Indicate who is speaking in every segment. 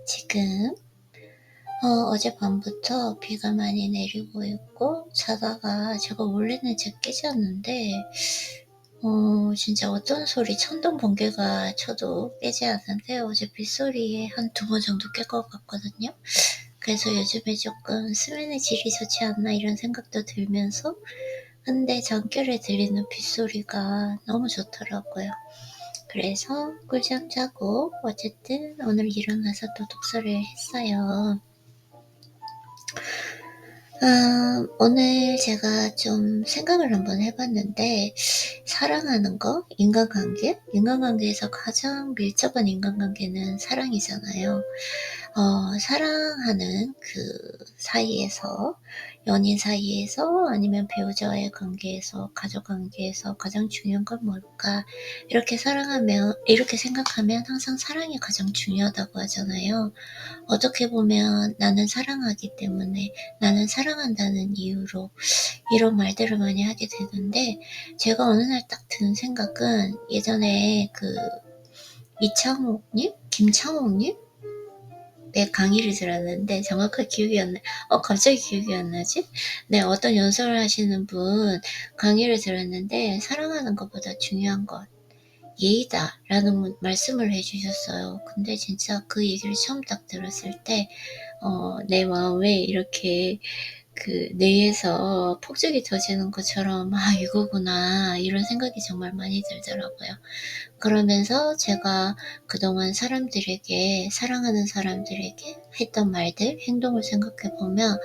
Speaker 1: 지금 어젯밤부터 비가 많이 내리고 있고 자다가 제가 원래는 제 깨졌는데 진짜 어떤 소리 천둥 번개가 쳐도 깨지 않는데 어제 빗소리에 한 두 번 정도 깰 것 같거든요. 그래서 요즘에 조금 '수면의 질이 좋지 않나.' 이런 생각도 들면서 근데 잠결에 들리는 빗소리가 너무 좋더라고요. 그래서 꿀잠 자고 어쨌든 오늘 일어나서 또 독서를 했어요. 오늘 제가 좀 생각을 한번 해 봤는데 사랑하는 거, 인간관계에서 가장 밀접한 인간관계는 사랑이잖아요. 사랑하는 그 사이에서, 연인 사이에서 아니면 배우자와의 관계에서, 가족 관계에서 가장 중요한 건 뭘까? 이렇게 생각하면 항상 사랑이 가장 중요하다고 하잖아요. 어떻게 보면 나는 사랑하기 때문에, 나는 사랑한다는 이유로 이런 말들을 많이 하게 되는데, 제가 어느 날 딱 든 생각은 예전에 이창옥님? 김창옥님? 네, 강의를 들었는데 정확하게 기억이 안 나. 갑자기 기억이 안 나지? 네, 어떤 연설을 하시는 분 강의를 들었는데 사랑하는 것보다 중요한 것 예의다라는 말씀을 해주셨어요. 근데 진짜 그 얘기를 처음 딱 들었을 때 내 마음에 이렇게 뇌에서 폭죽이 터지는 것처럼 '아 이거구나.' 이런 생각이 정말 많이 들더라고요. 그러면서 제가 그동안 사랑하는 사람들에게 했던 말들, 행동을 생각해 보면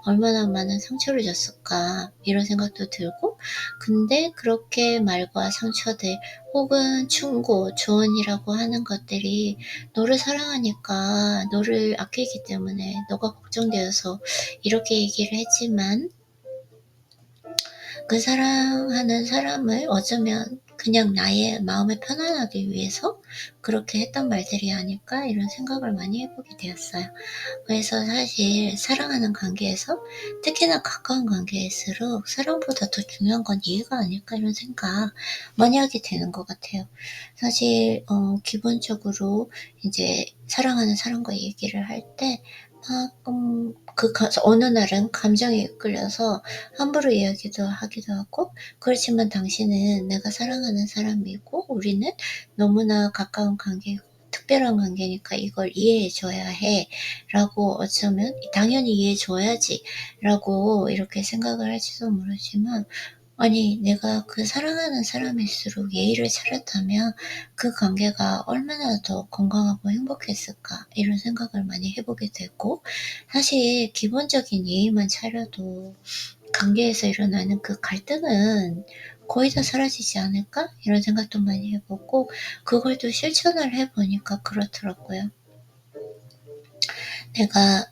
Speaker 1: '얼마나 많은 상처를 줬을까.' 이런 생각도 들고 근데 그렇게 말과 상처들 혹은 충고, 조언이라고 하는 것들이 너를 사랑하니까 너를 아끼기 때문에 너가 걱정되어서 이렇게 얘기를 했지만 그 사랑하는 사람을 어쩌면 그냥 나의 마음을 편안하기 위해서 그렇게 했던 말들이 아닐까 이런 생각을 많이 해보게 되었어요. 그래서 사실 사랑하는 관계에서 특히나 가까운 관계일수록 사랑보다 더 중요한 건 이해가 아닐까 이런 생각 많이 하게 되는 것 같아요. 사실 기본적으로 이제 사랑하는 사람과 얘기를 할 때 막 어느 날은 감정에 이끌려서 함부로 이야기도 하기도 하고 그렇지만 당신은 내가 사랑하는 사람이고 우리는 너무나 가까운 관계고 특별한 관계니까 이걸 이해해 줘야 해 라고 어쩌면 당연히 이해해 줘야지 라고 이렇게 생각을 할지도 모르지만 아니 내가 그 사랑하는 사람일수록 예의를 차렸다면 그 관계가 얼마나 더 건강하고 행복했을까 이런 생각을 많이 해보게 되고 사실 기본적인 예의만 차려도 관계에서 일어나는 그 갈등은 거의 다 사라지지 않을까? 이런 생각도 많이 해보고 그걸 또 실천을 해보니까 그렇더라고요. 내가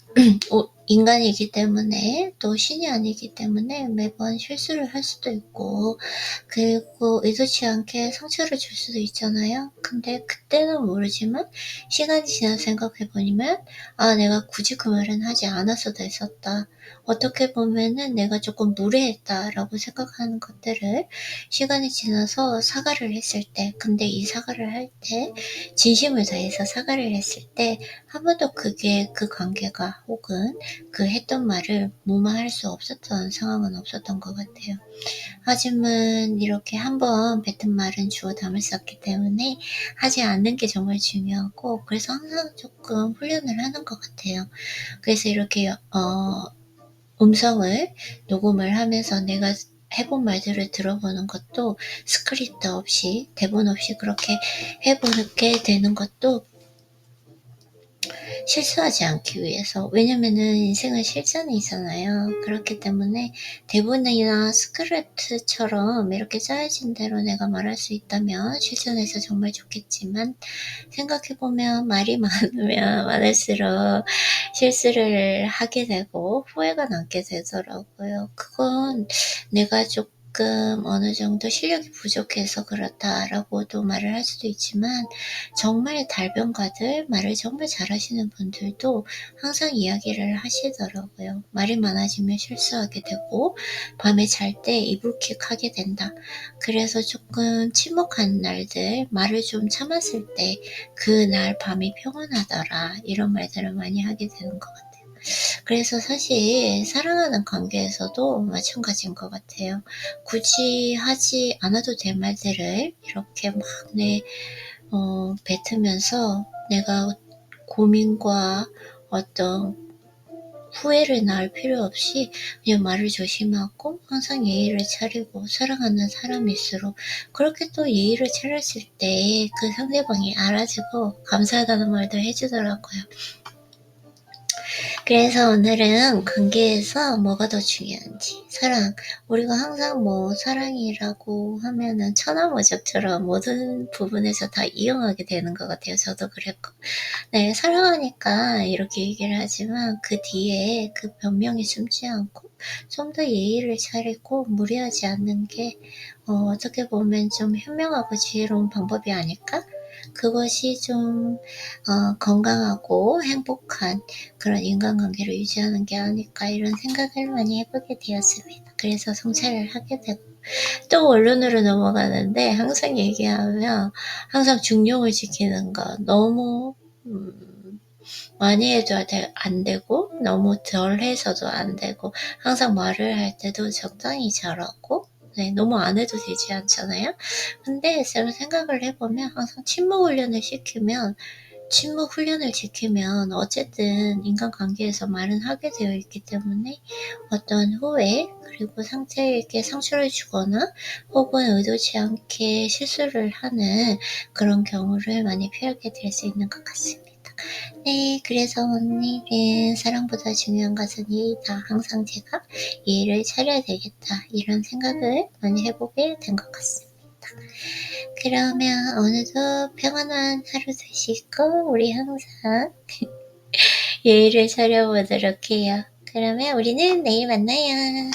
Speaker 1: 인간이기 때문에 또 신이 아니기 때문에 매번 실수를 할 수도 있고 그리고 의도치 않게 상처를 줄 수도 있잖아요. 근데 그때는 모르지만 시간이 지나서 생각해 보면 내가 굳이 그 말은 하지 않았어도 됐었다. 어떻게 보면은 내가 조금 무례했다라고 생각하는 것들을 시간이 지나서 사과를 했을 때 근데 이 사과를 할 때 진심을 다해서 사과를 했을 때 한 번도 그 관계가 혹은 그 했던 말을 무마할 수 없었던 상황은 없었던 것 같아요. 하지만 이렇게 한번 뱉은 말은 주워 담을 수 없기 때문에 하지 않는 게 정말 중요하고 그래서 항상 조금 훈련을 하는 것 같아요. 그래서 이렇게 음성을 녹음을 하면서 내가 해본 말들을 들어보는 것도 스크립트 없이 대본 없이 그렇게 해보게 되는 것도 실수하지 않기 위해서 왜냐면은 인생은 실전이잖아요. 그렇기 때문에 대본이나 스크립트처럼 이렇게 짜여진 대로 내가 말할 수 있다면 실전에서 정말 좋겠지만 생각해보면 말이 많으면 많을수록 실수를 하게 되고 후회가 남게 되더라고요. 그건 내가 조금 어느 정도 실력이 부족해서 그렇다라고도 말을 할 수도 있지만 정말 달변가들 말을 정말 잘하시는 분들도 항상 이야기를 하시더라고요. 말이 많아지면 실수하게 되고 밤에 잘 때 이불킥하게 된다. 그래서 조금 침묵한 날들 말을 좀 참았을 때 그날 밤이 평온하더라. 이런 말들을 많이 하게 되는 것 같아요. 그래서 사실 사랑하는 관계에서도 마찬가지인 것 같아요. 굳이 하지 않아도 될 말들을 이렇게 막 뱉으면서 내가 고민과 어떤 후회를 낳을 필요 없이 그냥 말을 조심하고 항상 예의를 차리고 사랑하는 사람일수록 그렇게 또 예의를 차렸을 때 그 상대방이 알아주고 감사하다는 말도 해주더라고요. 그래서 오늘은 관계에서 뭐가 더 중요한지 사랑, 우리가 항상 뭐 사랑이라고 하면은 천하무적처럼 모든 부분에서 다 이용하게 되는 것 같아요. 저도 그랬고 네, 사랑하니까 이렇게 얘기를 하지만 그 뒤에 그 변명이 숨지 않고 좀 더 예의를 차리고 무리하지 않는 게 어떻게 보면 좀 현명하고 지혜로운 방법이 아닐까? 그것이 좀 건강하고 행복한 그런 인간관계를 유지하는 게 아닐까 이런 생각을 많이 해보게 되었습니다. 그래서 성찰을 하게 되고 또 원론으로 넘어가는데 항상 얘기하면 항상 중용을 지키는 거 너무 많이 해도 안 되고 너무 덜 해서도 안 되고 항상 말을 할 때도 적당히 잘하고 네, 너무 안 해도 되지 않잖아요. 근데 제가 생각을 해보면 항상 침묵 훈련을 지키면 어쨌든 인간관계에서 말은 하게 되어 있기 때문에 어떤 후회 그리고 상대에게 상처를 주거나 혹은 의도치 않게 실수를 하는 그런 경우를 많이 피하게 될 수 있는 것 같습니다. 네, 그래서 오늘은 사랑보다 중요한 것은 예의다. 항상 제가 예의를 차려야 되겠다. 이런 생각을 많이 해보게 된 것 같습니다. 그러면 오늘도 평안한 하루 되시고 우리 항상 예의를 차려보도록 해요. 그러면 우리는 내일 만나요.